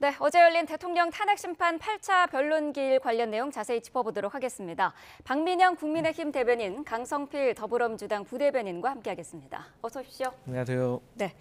네, 어제 열린 대통령 탄핵심판 8차 변론기일 관련 내용 자세히 짚어보도록 하겠습니다. 박민영 국민의힘 대변인, 강성필 더불어민주당 부대변인과 함께하겠습니다. 어서 오십시오. 안녕하세요. 네.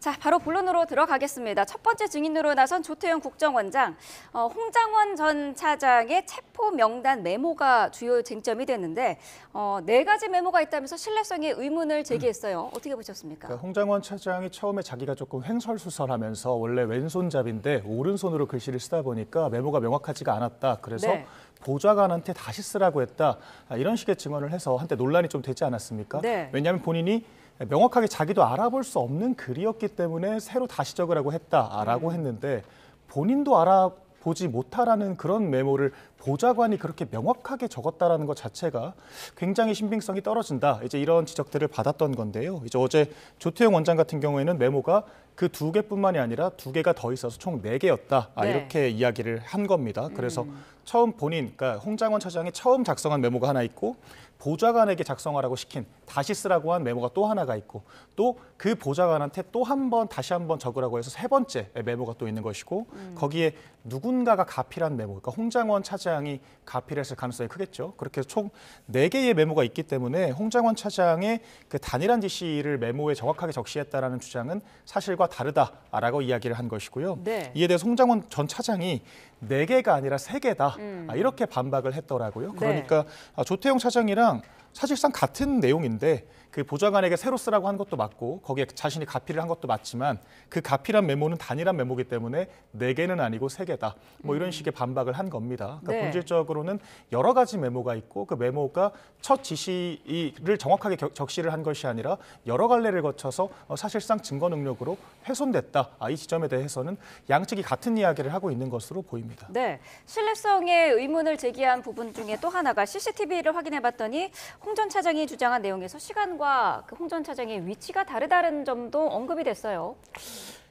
자, 바로 본론으로 들어가겠습니다. 첫 번째 증인으로 나선 조태용 국정원장, 홍장원 전 차장의 체포 명단 메모가 주요 쟁점이 됐는데 4가지 메모가 있다면서 신뢰성에 의문을 제기했어요. 어떻게 보셨습니까? 그러니까 홍장원 차장이 처음에 자기가 조금 횡설수설하면서 원래 왼손잡인데 오른손으로 글씨를 쓰다 보니까 메모가 명확하지가 않았다. 그래서 네. 보좌관한테 다시 쓰라고 했다. 이런 식의 증언을 해서 한때 논란이 좀 되지 않았습니까? 네. 왜냐하면 본인이 명확하게 자기도 알아볼 수 없는 글이었기 때문에 새로 다시 적으라고 했다라고 했는데 본인도 알아보지 못하라는 그런 메모를 보좌관이 그렇게 명확하게 적었다라는 것 자체가 굉장히 신빙성이 떨어진다. 이제 이런 지적들을 받았던 건데요. 이제 어제 조태용 원장 같은 경우에는 메모가 그 2개뿐만이 아니라 2개가 더 있어서 총 4개였다. 네. 이렇게 이야기를 한 겁니다. 그래서 처음 본인, 그러니까 홍장원 차장이 처음 작성한 메모가 하나 있고 보좌관에게 작성하라고 시킨 다시 쓰라고 한 메모가 또 하나가 있고 또 그 보좌관한테 또 다시 한 번 적으라고 해서 3번째 메모가 또 있는 것이고 거기에 누군가가 가필한 메모, 그러니까 홍장원 차장이 가필했을 가능성이 크겠죠. 그렇게 해서 총 4개의 메모가 있기 때문에 홍장원 차장의 그 단일한 지시를 메모에 정확하게 적시했다라는 주장은 사실과 다르다라고 이야기를 한 것이고요. 네. 이에 대해서 홍장원 전 차장이 4개가 아니라 3개다. 이렇게 반박을 했더라고요. 그러니까 조태용 차장이랑 사실상 같은 내용인데 그 보좌관에게 새로 쓰라고 한 것도 맞고 거기에 자신이 가필을 한 것도 맞지만 그 가필한 메모는 단일한 메모이기 때문에 4개는 아니고 3개다. 뭐 이런 식의 반박을 한 겁니다. 그러니까 네. 본질적으로는 여러 가지 메모가 있고 그 메모가 첫 지시를 정확하게 적시를 한 것이 아니라 여러 갈래를 거쳐서 사실상 증거 능력으로 훼손됐다. 이 지점에 대해서는 양측이 같은 이야기를 하고 있는 것으로 보입니다. 네, 신뢰성에 의문을 제기한 부분 중에 또 하나가 CCTV를 확인해봤더니 홍 전 차장이 주장한 내용에서 시간과 그 홍 전 차장의 위치가 다르다는 점도 언급이 됐어요.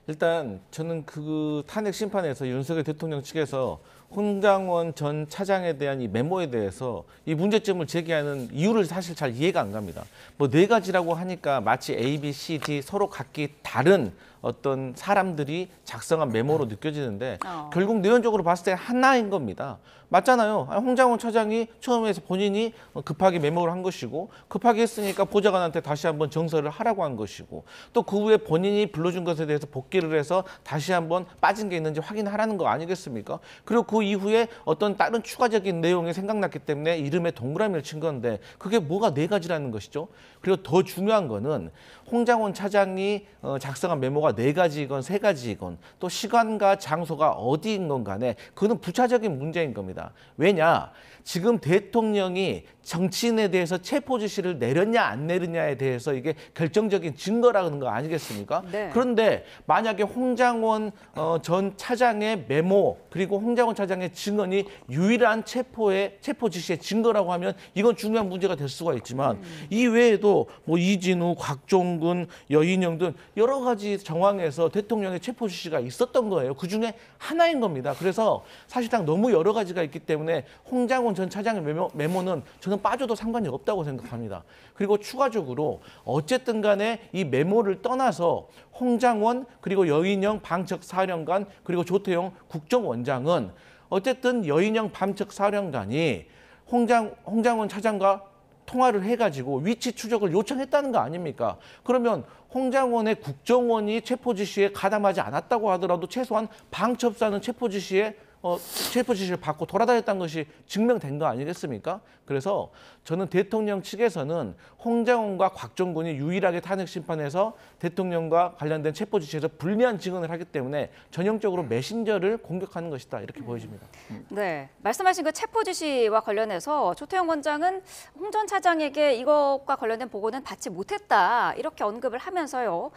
일단 저는 그 탄핵 심판에서 윤석열 대통령 측에서 홍장원 전 차장에 대한 이 메모에 대해서 이 문제점을 제기하는 이유를 사실 잘 이해가 안 갑니다. 뭐 4가지라고 하니까 마치 A, B, C, D 서로 각기 다른 어떤 사람들이 작성한 메모로 느껴지는데 결국 내용적으로 봤을 때 하나인 겁니다. 맞잖아요. 홍장원 차장이 처음에서 본인이 급하게 메모를 한 것이고 급하게 했으니까 보좌관한테 다시 한번 정서를 하라고 한 것이고 또 그 후에 본인이 불러준 것에 대해서 복귀를 해서 다시 한번 빠진 게 있는지 확인하라는 거 아니겠습니까? 그리고 그 이후에 어떤 다른 추가적인 내용이 생각났기 때문에 이름에 동그라미를 친 건데 그게 뭐가 4가지라는 것이죠. 그리고 더 중요한 거는 홍장원 차장이 작성한 메모가 4가지이건 3가지이건 또 시간과 장소가 어디인 건 간에 그건 부차적인 문제인 겁니다. 왜냐? 지금 대통령이 정치인에 대해서 체포 지시를 내렸냐 안 내렸냐에 대해서 이게 결정적인 증거라는 거 아니겠습니까? 네. 그런데 만약에 홍장원 전 차장의 메모 그리고 홍장원 차장의 증언이 유일한 체포 지시의 증거라고 하면 이건 중요한 문제가 될 수가 있지만 이 외에도 뭐 이진우, 곽종근, 여인영 등 여러 가지 정황에서 대통령의 체포 지시가 있었던 거예요. 그중에 하나인 겁니다. 그래서 사실상 너무 여러 가지가 있기 때문에 홍장원 전 차장의 메모는 저는 빠져도 상관이 없다고 생각합니다. 그리고 추가적으로 어쨌든 간에 이 메모를 떠나서 홍장원 그리고 여인영 방책사령관 그리고 조태용 국정원장은 어쨌든 여인영 방책사령관이 홍장원 차장과 통화를 해가지고 위치 추적을 요청했다는 거 아닙니까? 그러면 홍장원의 국정원이 체포 지시에 가담하지 않았다고 하더라도 최소한 방첩사는 체포 지시를 받고 돌아다녔다는 것이 증명된 거 아니겠습니까? 그래서 저는 대통령 측에서는 홍장원과 곽종근이 유일하게 탄핵 심판에서 대통령과 관련된 체포 지시에서 불리한 증언을 하기 때문에 전형적으로 메신저를 공격하는 것이다 이렇게 보여집니다. 네, 말씀하신 그 체포 지시와 관련해서 조태용 원장은 홍 전 차장에게 이것과 관련된 보고는 받지 못했다 이렇게 언급을 하면서요.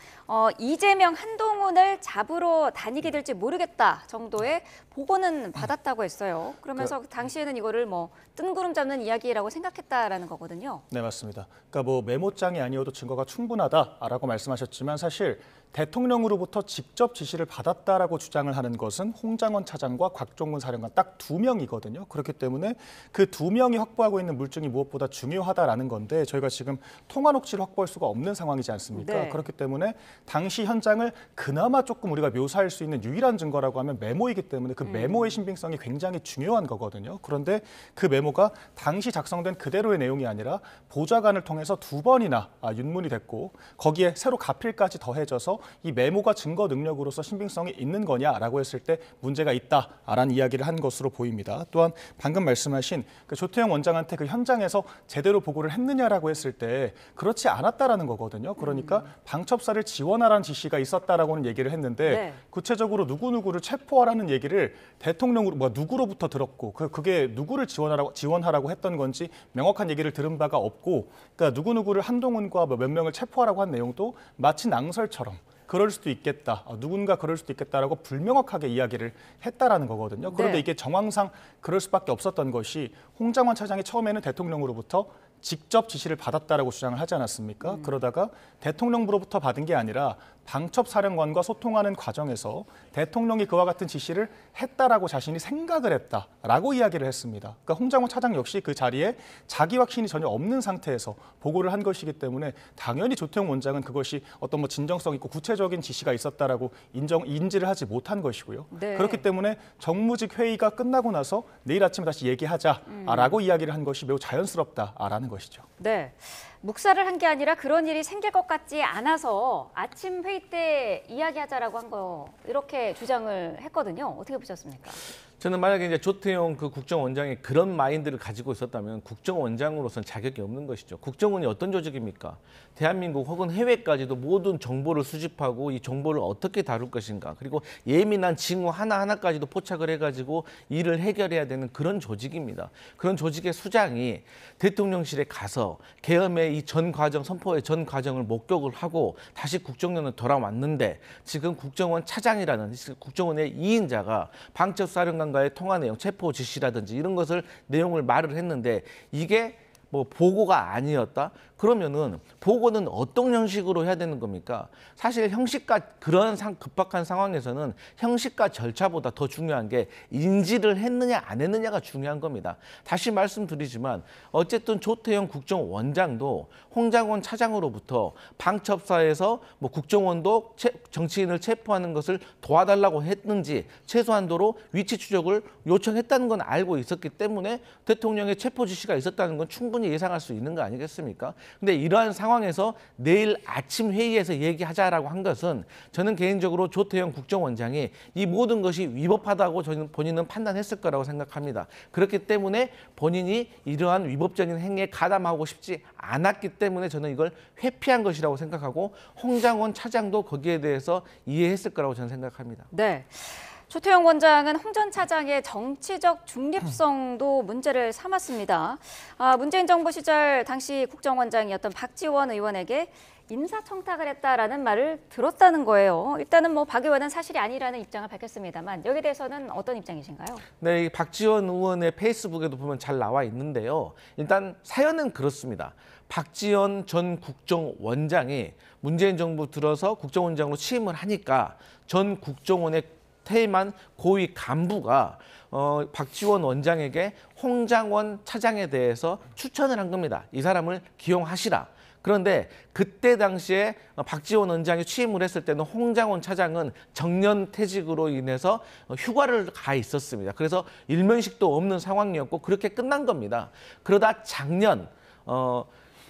이재명, 한동훈을 잡으러 다니게 될지 모르겠다 정도의 보고는 받았다고 했어요. 그러면서 당시에는 이거를 뭐 뜬구름 잡는 이야기라고 생각했다라는 거거든요. 네, 맞습니다. 그러니까 뭐 메모장이 아니어도 증거가 충분하다라고 말씀하셨지만 사실 대통령으로부터 직접 지시를 받았다라고 주장을 하는 것은 홍장원 차장과 곽종문 사령관 딱 2명이거든요. 그렇기 때문에 그 2명이 확보하고 있는 물증이 무엇보다 중요하다라는 건데 저희가 지금 통화 녹취를 확보할 수가 없는 상황이지 않습니까? 네. 그렇기 때문에 당시 현장을 그나마 조금 우리가 묘사할 수 있는 유일한 증거라고 하면 메모이기 때문에 그 메모의 신빙성이 굉장히 중요한 거거든요. 그런데 그 메모가 당시 작성된 그대로의 내용이 아니라 보좌관을 통해서 2번이나 윤문이 됐고 거기에 새로 가필까지 더해져서 이 메모가 증거 능력으로서 신빙성이 있는 거냐라고 했을 때 문제가 있다라는 이야기를 한 것으로 보입니다. 또한 방금 말씀하신 그 조태영 원장한테 그 현장에서 제대로 보고를 했느냐라고 했을 때 그렇지 않았다라는 거거든요. 그러니까 방첩사를 지원하라는 지시가 있었다라고는 얘기를 했는데 네. 구체적으로 누구누구를 체포하라는 얘기를 대통령으로 누구로부터 들었고 그게 누구를 지원하라고 했던 건지 명확한 얘기를 들은 바가 없고 그러니까 누구누구를 한동훈과 몇 명을 체포하라고 한 내용도 마치 낭설처럼 그럴 수도 있겠다. 누군가 그럴 수도 있겠다라고 불명확하게 이야기를 했다라는 거거든요. 그런데 네. 이게 정황상 그럴 수밖에 없었던 것이 홍장원 차장이 처음에는 대통령으로부터 직접 지시를 받았다라고 주장을 하지 않았습니까? 그러다가 대통령으로부터 받은 게 아니라 방첩사령관과 소통하는 과정에서 대통령이 그와 같은 지시를 했다라고 자신이 생각을 했다라고 이야기를 했습니다. 그러니까 홍장원 차장 역시 그 자리에 자기 확신이 전혀 없는 상태에서 보고를 한 것이기 때문에 당연히 조태용 원장은 그것이 어떤 뭐 진정성 있고 구체적인 지시가 있었다라고 인지를 하지 못한 것이고요. 네. 그렇기 때문에 정무직 회의가 끝나고 나서 내일 아침에 다시 얘기하자라고 이야기를 한 것이 매우 자연스럽다라는 것이죠. 네. 묵살을 한 게 아니라 그런 일이 생길 것 같지 않아서 아침 회의 때 이야기하자라고 한 거 이렇게 주장을 했거든요. 어떻게 보셨습니까? 저는 만약에 이제 조태용 그 국정원장이 그런 마인드를 가지고 있었다면 국정원장으로서는 자격이 없는 것이죠. 국정원이 어떤 조직입니까? 대한민국 혹은 해외까지도 모든 정보를 수집하고 이 정보를 어떻게 다룰 것인가 그리고 예민한 징후 하나하나까지도 포착을 해가지고 일을 해결해야 되는 그런 조직입니다. 그런 조직의 수장이 대통령실에 가서 계엄의 이 전 과정, 선포의 전 과정을 목격을 하고 다시 국정원으로 돌아왔는데 지금 국정원 차장이라는 국정원의 2인자가 방첩사령관과의 통화 내용, 체포 지시라든지 이런 것을 내용을 말을 했는데 이게 뭐 보고가 아니었다? 그러면은 보고는 어떤 형식으로 해야 되는 겁니까? 사실 형식과 그런 급박한 상황에서는 형식과 절차보다 더 중요한 게 인지를 했느냐 안 했느냐가 중요한 겁니다. 다시 말씀드리지만 어쨌든 조태영 국정원장도 홍장원 차장으로부터 방첩사에서 뭐 국정원도 정치인을 체포하는 것을 도와달라고 했는지 최소한도로 위치 추적을 요청했다는 건 알고 있었기 때문에 대통령의 체포 지시가 있었다는 건 충분히 예상할 수 있는 거 아니겠습니까? 근데 이러한 상황에서 내일 아침 회의에서 얘기하자라고 한 것은 저는 개인적으로 조태영 국정원장이 이 모든 것이 위법하다고 저는 본인은 판단했을 거라고 생각합니다. 그렇기 때문에 본인이 이러한 위법적인 행위에 가담하고 싶지 않았기 때문에 저는 이걸 회피한 것이라고 생각하고 홍장원 차장도 거기에 대해서 이해했을 거라고 저는 생각합니다. 네. 조태용 원장은 홍 전 차장의 정치적 중립성도 문제를 삼았습니다. 문재인 정부 시절 당시 국정원장이었던 박지원 의원에게 인사청탁을 했다라는 말을 들었다는 거예요. 일단은 뭐 박 의원은 사실이 아니라는 입장을 밝혔습니다만 여기에 대해서는 어떤 입장이신가요? 네, 이 박지원 의원의 페이스북에도 보면 잘 나와 있는데요. 일단 사연은 그렇습니다. 박지원 전 국정원장이 문재인 정부 들어서 국정원장으로 취임을 하니까 전 국정원의 퇴임한 고위 간부가 박지원 원장에게 홍장원 차장에 대해서 추천을 한 겁니다. 이 사람을 기용하시라. 그런데 그때 당시에 박지원 원장이 취임을 했을 때는 홍장원 차장은 정년퇴직으로 인해서 휴가를 가 있었습니다. 그래서 일면식도 없는 상황이었고 그렇게 끝난 겁니다. 그러다 작년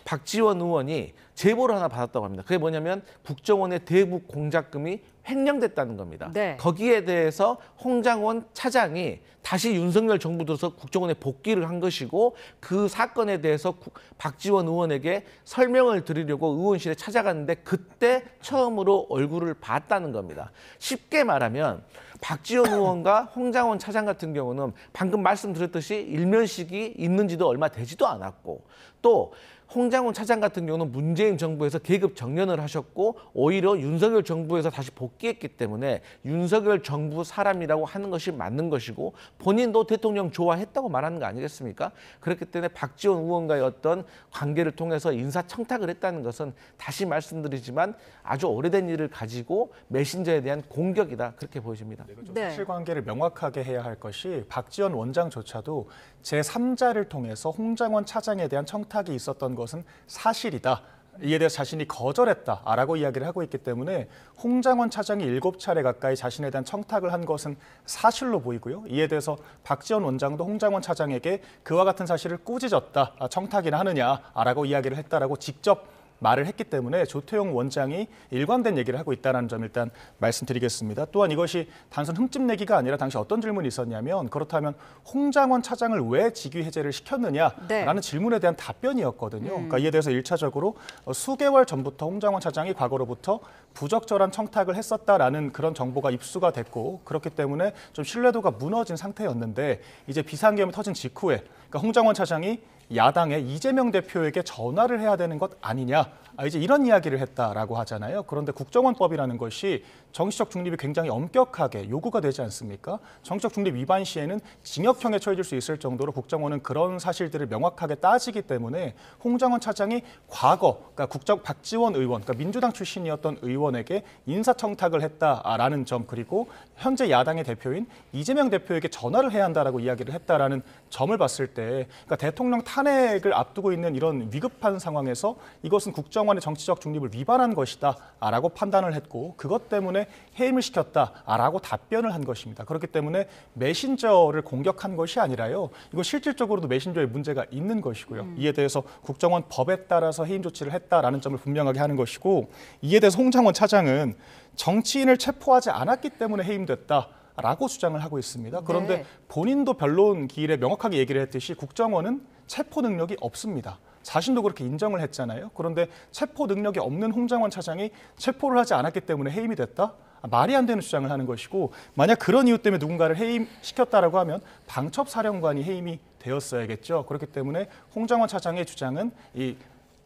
박지원 의원이 제보를 하나 받았다고 합니다. 그게 뭐냐면 국정원의 대북 공작금이 횡령됐다는 겁니다. 네. 거기에 대해서 홍장원 차장이 다시 윤석열 정부 들어서 국정원에 복귀를 한 것이고 그 사건에 대해서 박지원 의원에게 설명을 드리려고 의원실에 찾아갔는데 그때 처음으로 얼굴을 봤다는 겁니다. 쉽게 말하면 박지원 의원과 홍장원 차장 같은 경우는 방금 말씀드렸듯이 일면식이 있는지도 얼마 되지도 않았고 또 홍장원 차장 같은 경우는 문재인 문재인 정부에서 계급 정년을 하셨고 오히려 윤석열 정부에서 다시 복귀했기 때문에 윤석열 정부 사람이라고 하는 것이 맞는 것이고 본인도 대통령 좋아했다고 말하는 거 아니겠습니까? 그렇기 때문에 박지원 의원과의 어떤 관계를 통해서 인사청탁을 했다는 것은 다시 말씀드리지만 아주 오래된 일을 가지고 메신저에 대한 공격이다 그렇게 보여집니다. 네. 사실관계를 명확하게 해야 할 것이 박지원 원장조차도 제3자를 통해서 홍장원 차장에 대한 청탁이 있었던 것은 사실이다. 이에 대해서 자신이 거절했다라고 이야기를 하고 있기 때문에 홍장원 차장이 7차례 가까이 자신에 대한 청탁을 한 것은 사실로 보이고요. 이에 대해서 박지원 원장도 홍장원 차장에게 그와 같은 사실을 꾸짖었다. 청탁이나 하느냐라고 이야기를 했다라고 직접 말을 했기 때문에 조태용 원장이 일관된 얘기를 하고 있다는 점 일단 말씀드리겠습니다. 또한 이것이 단순 흠집내기가 아니라 당시 어떤 질문이 있었냐면 그렇다면 홍장원 차장을 왜 직위 해제를 시켰느냐라는 네. 질문에 대한 답변이었거든요. 그러니까 이에 대해서 1차적으로 수개월 전부터 홍장원 차장이 과거로부터 부적절한 청탁을 했었다라는 그런 정보가 입수가 됐고 그렇기 때문에 좀 신뢰도가 무너진 상태였는데 이제 비상계엄이 터진 직후에 그러니까 홍장원 차장이 야당의 이재명 대표에게 전화를 해야 되는 것 아니냐 이제 이런 이야기를 했다라고 하잖아요. 그런데 국정원법이라는 것이 정치적 중립이 굉장히 엄격하게 요구가 되지 않습니까? 정치적 중립 위반 시에는 징역형에 처해질 수 있을 정도로 국정원은 그런 사실들을 명확하게 따지기 때문에 홍장원 차장이 과거 그러니까 박지원 의원, 그러니까 민주당 출신이었던 의원에게 인사청탁을 했다라는 점 그리고 현재 야당의 대표인 이재명 대표에게 전화를 해야 한다라고 이야기를 했다라는 점을 봤을 때 그러니까 대통령 탄핵을 앞두고 있는 이런 위급한 상황에서 이것은 국정원의 정치적 중립을 위반한 것이다라고 판단을 했고 그것 때문에 해임을 시켰다라고 답변을 한 것입니다. 그렇기 때문에 메신저를 공격한 것이 아니라요. 이거 실질적으로도 메신저에 문제가 있는 것이고요. 이에 대해서 국정원 법에 따라서 해임 조치를 했다라는 점을 분명하게 하는 것이고 이에 대해서 홍장원 차장은 정치인을 체포하지 않았기 때문에 해임됐다. 라고 주장을 하고 있습니다. 그런데 네. 본인도 변론 기일에 명확하게 얘기를 했듯이 국정원은 체포 능력이 없습니다. 자신도 그렇게 인정을 했잖아요. 그런데 체포 능력이 없는 홍장원 차장이 체포를 하지 않았기 때문에 해임이 됐다? 말이 안 되는 주장을 하는 것이고 만약 그런 이유 때문에 누군가를 해임시켰다라고 하면 방첩사령관이 해임이 되었어야겠죠. 그렇기 때문에 홍장원 차장의 주장은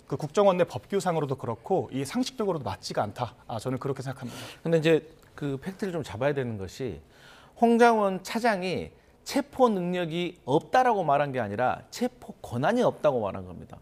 그 국정원 내 법규상으로도 그렇고 이 상식적으로도 맞지가 않다. 저는 그렇게 생각합니다. 근데 이제 그 팩트를 좀 잡아야 되는 것이 홍장원 차장이 체포 능력이 없다라고 말한 게 아니라 체포 권한이 없다고 말한 겁니다.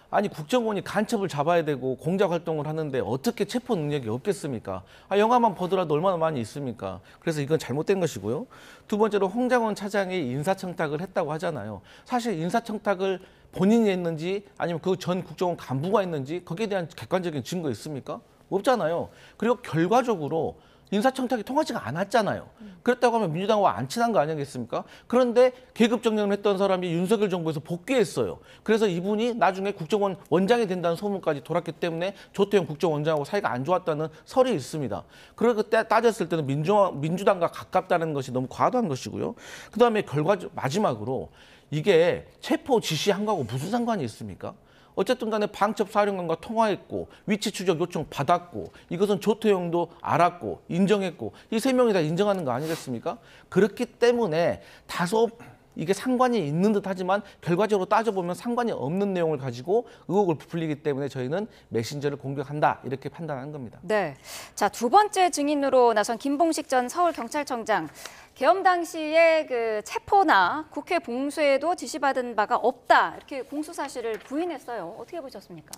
아니 국정원이 간첩을 잡아야 되고 공작 활동을 하는데 어떻게 체포 능력이 없겠습니까? 영화만 보더라도 얼마나 많이 있습니까? 그래서 이건 잘못된 것이고요. 두 번째로 홍장원 차장이 인사청탁을 했다고 하잖아요. 사실 인사청탁을 본인이 했는지 아니면 그 전 국정원 간부가 했는지 거기에 대한 객관적인 증거 있습니까? 없잖아요. 그리고 결과적으로 인사청탁이 통하지가 않았잖아요. 그랬다고 하면 민주당과 안 친한 거 아니겠습니까? 그런데 계급 정년을 했던 사람이 윤석열 정부에서 복귀했어요. 그래서 이분이 나중에 국정원 원장이 된다는 소문까지 돌았기 때문에 조태용 국정원장하고 사이가 안 좋았다는 설이 있습니다. 그때 따졌을 때는 민주당과 가깝다는 것이 너무 과도한 것이고요. 그다음에 마지막으로 이게 체포 지시한 거하고 무슨 상관이 있습니까? 어쨌든 간에 방첩사령관과 통화했고 위치 추적 요청 받았고 이것은 조태용도 알았고 인정했고 이 세 명이 다 인정하는 거 아니겠습니까? 그렇기 때문에 다소 이게 상관이 있는 듯 하지만 결과적으로 따져보면 상관이 없는 내용을 가지고 의혹을 부풀리기 때문에 저희는 메신저를 공격한다 이렇게 판단한 겁니다. 네. 자, 두 번째 증인으로 나선 김봉식 전 서울경찰청장. 계엄 당시에 그 체포나 국회 봉쇄에도 지시받은 바가 없다. 이렇게 공소 사실을 부인했어요. 어떻게 보셨습니까?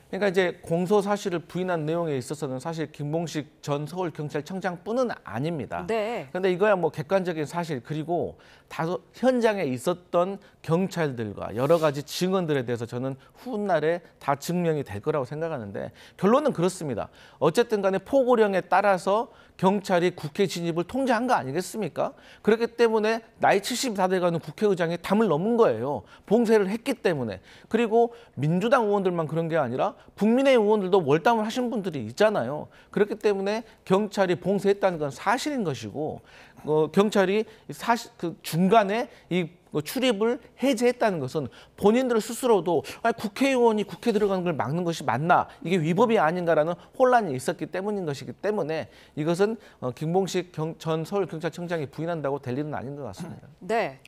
그러니까 이제 공소 사실을 부인한 내용에 있어서는 사실 김봉식 전 서울경찰청장뿐은 아닙니다. 네. 그런데 이거야 뭐 객관적인 사실 그리고 다소 현장에 있었던 경찰들과 여러 가지 증언들에 대해서 저는 훗날에 다 증명이 될 거라고 생각하는데 결론은 그렇습니다. 어쨌든 간에 포고령에 따라서 경찰이 국회 진입을 통제한 거 아니겠습니까? 그렇기 때문에 나이 70이 다 돼가는 국회의장이 담을 넘은 거예요. 봉쇄를 했기 때문에. 그리고 민주당 의원들만 그런 게 아니라 국민의힘 의원들도 월담을 하신 분들이 있잖아요. 그렇기 때문에 경찰이 봉쇄했다는 건 사실인 것이고 경찰이 그 중간에 이 출입을 해제했다는 것은 본인들 스스로도 아니, 국회의원이 국회 들어가는 걸 막는 것이 맞나 이게 위법이 아닌가라는 혼란이 있었기 때문인 것이기 때문에 이것은 김봉식 전 서울경찰청장이 부인한다고 될 일은 아닌 것 같습니다. 네.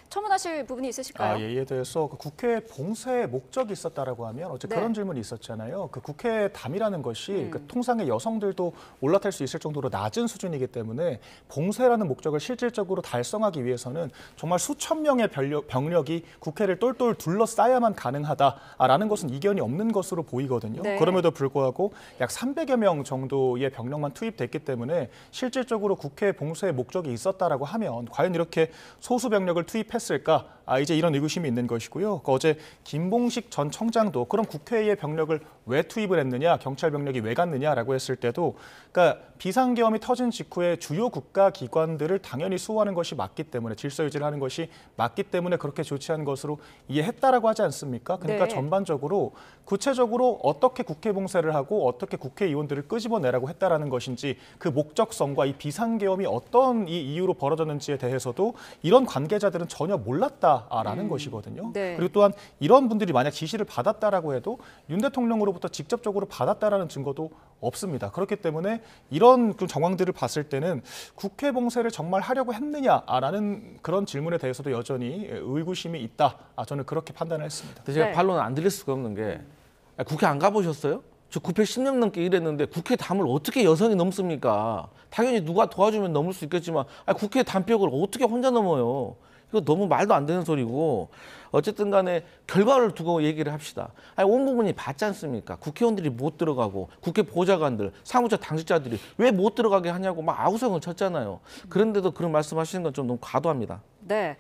첨언하실 부분이 있으실까요? 예, 이에 대해서 그 국회 봉쇄의 목적이 있었다라고 하면 어제 네. 그런 질문이 있었잖아요. 그 국회 담이라는 것이 그 통상의 여성들도 올라탈 수 있을 정도로 낮은 수준이기 때문에 봉쇄라는 목적을 실질적으로 달성하기 위해서는 정말 수천 명의 병력이 국회를 똘똘 둘러싸야만 가능하다라는 것은 이견이 없는 것으로 보이거든요. 네. 그럼에도 불구하고 약 300여 명 정도의 병력만 투입됐기 때문에 실질적으로 국회 봉쇄의 목적이 있었다라고 하면 과연 이렇게 소수 병력을 투입했을까? 이제 이런 의구심이 있는 것이고요. 어제 김봉식 전 청장도 그럼 국회의 병력을 왜 투입을 했느냐, 경찰 병력이 왜 갔느냐라고 했을 때도 그러니까 비상계엄이 터진 직후에 주요 국가 기관들을 당연히 수호하는 것이 맞기 때문에 질서 유지를 하는 것이 맞기 때문에 그렇게 조치한 것으로 이해했다라고 하지 않습니까? 그러니까 네. 전반적으로 구체적으로 어떻게 국회 봉쇄를 하고 어떻게 국회의원들을 끄집어내라고 했다라는 것인지 그 목적성과 이 비상계엄이 어떤 이 이유로 벌어졌는지에 대해서도 이런 관계자들은 전혀 몰랐다라는 것이거든요. 네. 그리고 또한 이런 분들이 만약 지시를 받았다라고 해도 윤 대통령으로부터 직접적으로 받았다라는 증거도 없습니다. 그렇기 때문에 이런 정황들을 봤을 때는 국회 봉쇄를 정말 하려고 했느냐라는 그런 질문에 대해서도 여전히 의구심이 있다. 저는 그렇게 판단을 했습니다. 근데 제가 네. 반론을 안 드릴 수가 없는 게 국회 안 가보셨어요? 저 국회 10년 넘게 일했는데 국회 담을 어떻게 여성이 넘습니까? 당연히 누가 도와주면 넘을 수 있겠지만 국회 담벽을 어떻게 혼자 넘어요? 이거 너무 말도 안 되는 소리고 어쨌든 간에 결과를 두고 얘기를 합시다. 온 국민이 봤지 않습니까? 국회의원들이 못 들어가고 국회 보좌관들, 사무처 당직자들이 왜 못 들어가게 하냐고 막 아우성을 쳤잖아요. 그런데도 그런 말씀하시는 건 좀 너무 과도합니다. 네.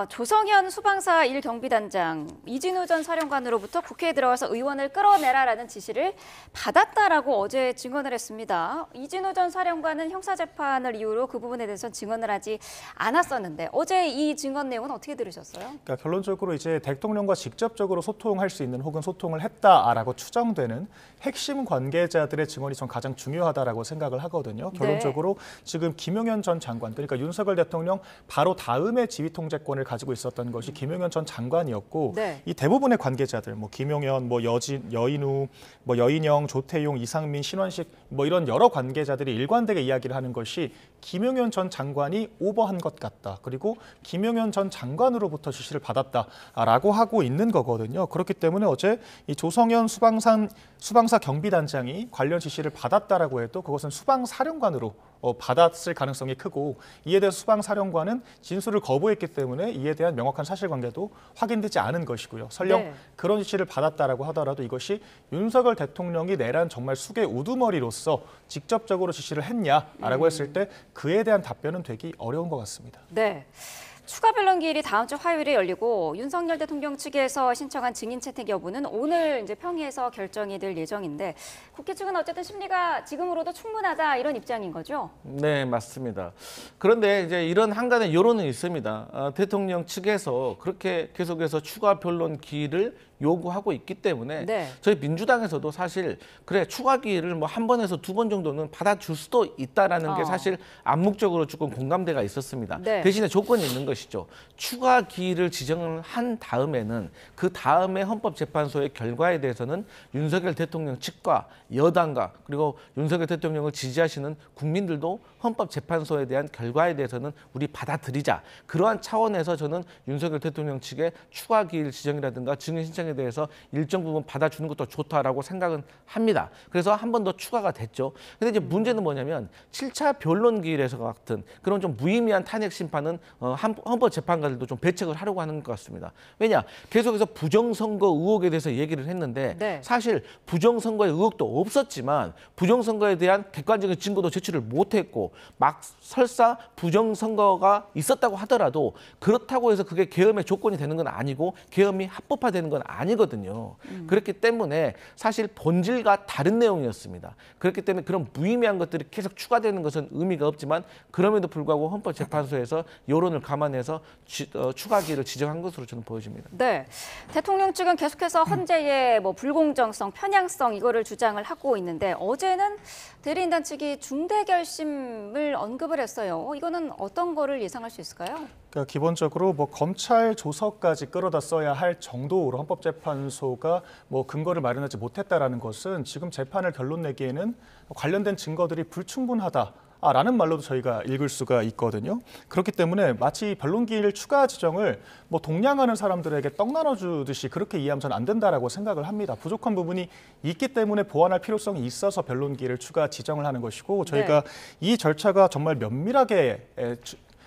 조성현 수방사 1경비단장 이진우 전 사령관으로부터 국회에 들어가서 의원을 끌어내라라는 지시를 받았다라고 어제 증언을 했습니다. 이진우 전 사령관은 형사재판을 이유로 그 부분에 대해서 증언을 하지 않았었는데 어제 이 증언 내용은 어떻게 들으셨어요? 그러니까 결론적으로 이제 대통령과 직접적으로 소통할 수 있는 혹은 소통을 했다라고 추정되는 핵심 관계자들의 증언이 전 가장 중요하다라고 생각을 하거든요. 결론적으로 지금 김용현 전 장관, 그러니까 윤석열 대통령 바로 다음에 지휘통제권을 가지고 있었던 것이 김용현 전 장관이었고 네. 이 대부분의 관계자들, 뭐 김용현, 뭐 여인우, 뭐 여인영, 조태용, 이상민, 신원식 뭐 이런 여러 관계자들이 일관되게 이야기를 하는 것이 김용현 전 장관이 오버한 것 같다. 그리고 김용현 전 장관으로부터 지시를 받았다라고 하고 있는 거거든요. 그렇기 때문에 어제 이 조성현 수방사 경비단장이 관련 지시를 받았다라고 해도 그것은 수방사령관으로 받았을 가능성이 크고 이에 대해서 수방사령관은 진술을 거부했기 때문에 이에 대한 명확한 사실관계도 확인되지 않은 것이고요. 설령 네. 그런 지시를 받았다라고 하더라도 이것이 윤석열 대통령이 내란 정말 숙의 우두머리로서 직접적으로 지시를 했냐라고 했을 때 그에 대한 답변은 되기 어려운 것 같습니다. 네. 추가 변론기일이 다음 주 화요일에 열리고 윤석열 대통령 측에서 신청한 증인 채택 여부는 오늘 이제 평의에서 결정이 될 예정인데 국회 측은 어쨌든 심리가 지금으로도 충분하다 이런 입장인 거죠? 네, 맞습니다. 그런데 이제 이런 한간의 여론은 있습니다. 대통령 측에서 그렇게 계속해서 추가 변론 기일을 요구하고 있기 때문에 네. 저희 민주당에서도 사실 그래 추가 기일을 뭐 한 번에서 두 번 정도는 받아줄 수도 있다라는 게 사실 암묵적으로 조금 공감대가 있었습니다. 네. 대신에 조건이 있는 것이죠. 추가 기일을 지정을 한 다음에는 그 다음에 헌법재판소의 결과에 대해서는 윤석열 대통령 측과 여당과 그리고 윤석열 대통령을 지지하시는 국민들도 헌법재판소에 대한 결과에 대해서는 우리 받아들이자. 그러한 차원에서 저는 윤석열 대통령 측의 추가 기일 지정이라든가 증인 신청에 대해서 일정 부분 받아주는 것도 좋다라고 생각은 합니다. 그래서 한 번 더 추가가 됐죠. 근데 이제 문제는 뭐냐면 7차 변론 기일에서 같은 그런 좀 무의미한 탄핵 심판은 헌법재판관들도 좀 배척을 하려고 하는 것 같습니다. 왜냐? 계속해서 부정선거 의혹에 대해서 얘기를 했는데 네. 사실 부정선거의 의혹도 없었지만 부정선거에 대한 객관적인 증거도 제출을 못했고 막 설사 부정선거가 있었다고 하더라도 그렇다고 해서 그게 계엄의 조건이 되는 건 아니고 계엄이 합법화되는 건 아니거든요. 그렇기 때문에 사실 본질과 다른 내용이었습니다. 그렇기 때문에 그런 무의미한 것들이 계속 추가되는 것은 의미가 없지만 그럼에도 불구하고 헌법재판소에서 여론을 감안해서 추가 기일을 지정한 것으로 저는 보여집니다. 네, 대통령 측은 계속해서 헌재의 뭐 불공정성, 편향성 이거를 주장을 하고 있는데 어제는 대리인단 측이 중대 결심을 언급을 했어요. 이거는 어떤 거를 예상할 수 있을까요? 그러니까 기본적으로 뭐 검찰 조서까지 끌어다 써야 할 정도로 헌법재판소가 뭐 근거를 마련하지 못했다라는 것은 지금 재판을 결론 내기에는 관련된 증거들이 불충분하다라는 말로도 저희가 읽을 수가 있거든요. 그렇기 때문에 마치 변론기일 추가 지정을 뭐 동냥하는 사람들에게 떡 나눠주듯이 그렇게 이해하면 저는 안 된다라고 생각을 합니다. 부족한 부분이 있기 때문에 보완할 필요성이 있어서 변론기일을 추가 지정을 하는 것이고 저희가 이 절차가 정말 면밀하게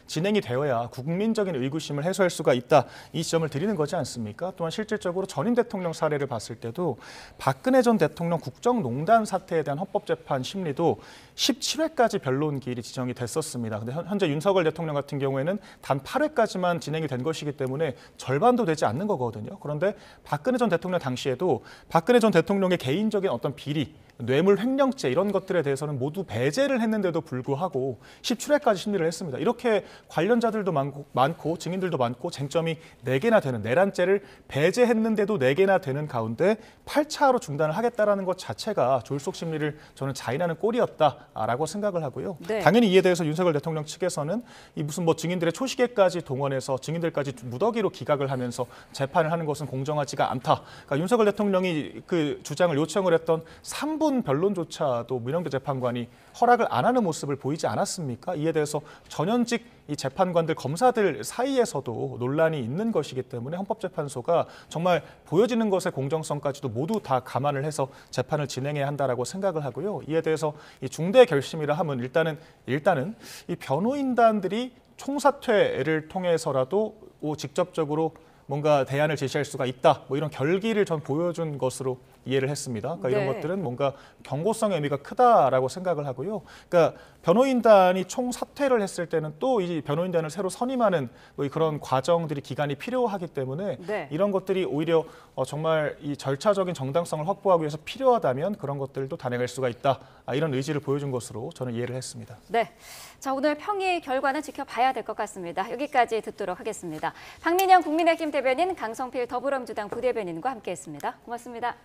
진행이 되어야 국민적인 의구심을 해소할 수가 있다. 이 지점을 드리는 거지 않습니까? 또한 실질적으로 전임 대통령 사례를 봤을 때도 박근혜 전 대통령 국정농단 사태에 대한 헌법재판 심리도 17회까지 변론 기일이 지정이 됐었습니다. 근데 현재 윤석열 대통령 같은 경우에는 단 8회까지만 진행이 된 것이기 때문에 절반도 되지 않는 거거든요. 그런데 박근혜 전 대통령 당시에도 박근혜 전 대통령의 개인적인 어떤 비리, 뇌물 횡령죄 이런 것들에 대해서는 모두 배제를 했는데도 불구하고 17회까지 심리를 했습니다. 이렇게 관련자들도 많고 증인들도 많고 쟁점이 4개나 되는 내란죄를 배제했는데도 4개나 되는 가운데 8차로 중단을 하겠다라는 것 자체가 졸속 심리를 저는 자인하는 꼴이었다라고 생각을 하고요. 네. 당연히 이에 대해서 윤석열 대통령 측에서는 이 무슨 뭐 증인들의 초시계까지 동원해서 증인들까지 무더기로 기각을 하면서 재판을 하는 것은 공정하지가 않다. 그러니까 윤석열 대통령이 그 주장을 요청을 했던 3분 변론조차도 민영대 재판관이 허락을 안 하는 모습을 보이지 않았습니까? 이에 대해서 전현직 이 재판관들, 검사들 사이에서도 논란이 있는 것이기 때문에 헌법재판소가 정말 보여지는 것의 공정성까지도 모두 다 감안을 해서 재판을 진행해야 한다라고 생각을 하고요. 이에 대해서 이 중대 결심이라 하면 일단은 이 변호인단들이 총사퇴를 통해서라도 직접적으로 뭔가 대안을 제시할 수가 있다. 뭐 이런 결기를 전 보여준 것으로 이해를 했습니다. 그러니까 이런 것들은 뭔가 경고성의 의미가 크다라고 생각을 하고요. 그러니까 변호인단이 총사퇴를 했을 때는 또 이 변호인단을 새로 선임하는 뭐 그런 과정들이 기간이 필요하기 때문에 이런 것들이 오히려 정말 이 절차적인 정당성을 확보하기 위해서 필요하다면 그런 것들도 단행할 수가 있다. 이런 의지를 보여준 것으로 저는 이해를 했습니다. 네. 자, 오늘 평의 결과는 지켜봐야 될 것 같습니다. 여기까지 듣도록 하겠습니다. 박민영 국민의힘 대변인, 강성필 더불어민주당 부대변인과 함께했습니다. 고맙습니다.